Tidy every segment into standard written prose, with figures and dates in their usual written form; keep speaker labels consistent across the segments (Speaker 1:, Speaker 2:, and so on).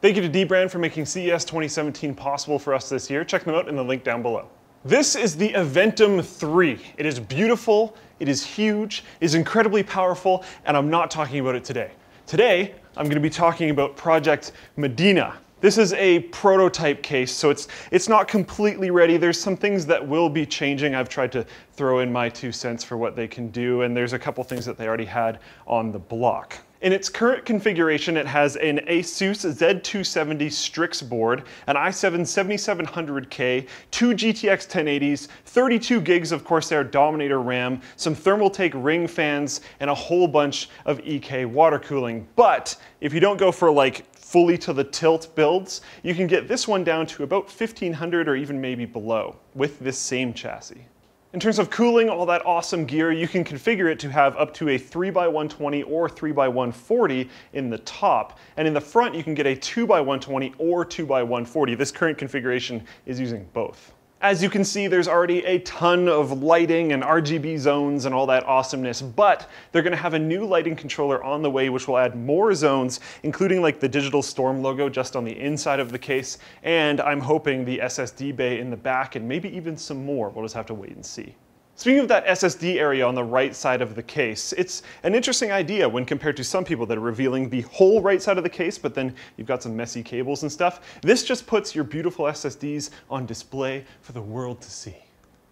Speaker 1: Thank you to dbrand for making CES 2017 possible for us this year. Check them out in the link down below. This is the Eventum 3. It is beautiful, it is huge, it is incredibly powerful, and I'm not talking about it today. Today, I'm going to be talking about Project Medina. This is a prototype case, so it's not completely ready. There's some things that will be changing. I've tried to throw in my 2 cents for what they can do, and there's a couple things that they already had on the block. In its current configuration, it has an Asus Z270 Strix board, an i7 7700K, 2 GTX 1080s, 32 gigs of Corsair Dominator RAM, some Thermaltake ring fans, and a whole bunch of EK water cooling. But if you don't go for like fully to the tilt builds, you can get this one down to about 1500 or even maybe below with this same chassis. In terms of cooling all that awesome gear, you can configure it to have up to a 3x120 or 3x140 in the top. And in the front, you can get a 2x120 or 2x140. This current configuration is using both. As you can see, there's already a ton of lighting and RGB zones and all that awesomeness, but they're going to have a new lighting controller on the way which will add more zones, including like the Digital Storm logo just on the inside of the case, and I'm hoping the SSD bay in the back and maybe even some more. We'll just have to wait and see. Speaking of that SSD area on the right side of the case, it's an interesting idea when compared to some people that are revealing the whole right side of the case, but then you've got some messy cables and stuff. This just puts your beautiful SSDs on display for the world to see.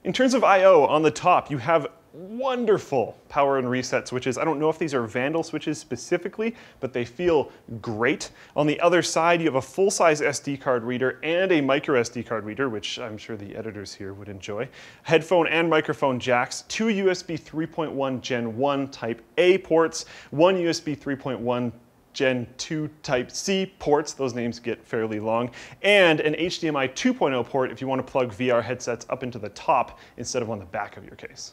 Speaker 1: In terms of I/O, on the top, you have wonderful power and reset switches. I don't know if these are Vandal switches specifically, but they feel great. On the other side, you have a full-size SD card reader and a micro SD card reader, which I'm sure the editors here would enjoy. Headphone and microphone jacks, 2 USB 3.1 Gen 1 Type A ports, 1 USB 3.1 Gen 2 Type C ports, those names get fairly long, and an HDMI 2.0 port if you want to plug VR headsets up into the top instead of on the back of your case.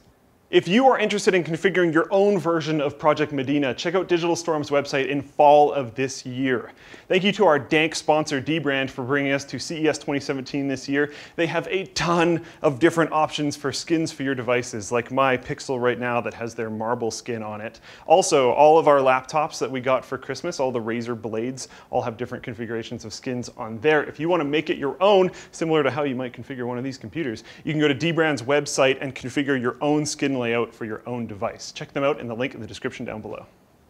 Speaker 1: If you are interested in configuring your own version of Project Medina, check out Digital Storm's website in fall of this year. Thank you to our dank sponsor, dbrand, for bringing us to CES 2017 this year. They have a ton of different options for skins for your devices, like my Pixel right now that has their marble skin on it. Also, all of our laptops that we got for Christmas, all the Razer blades, all have different configurations of skins on there. If you want to make it your own, similar to how you might configure one of these computers, you can go to dbrand's website and configure your own skin layout for your own device. Check them out in the link in the description down below.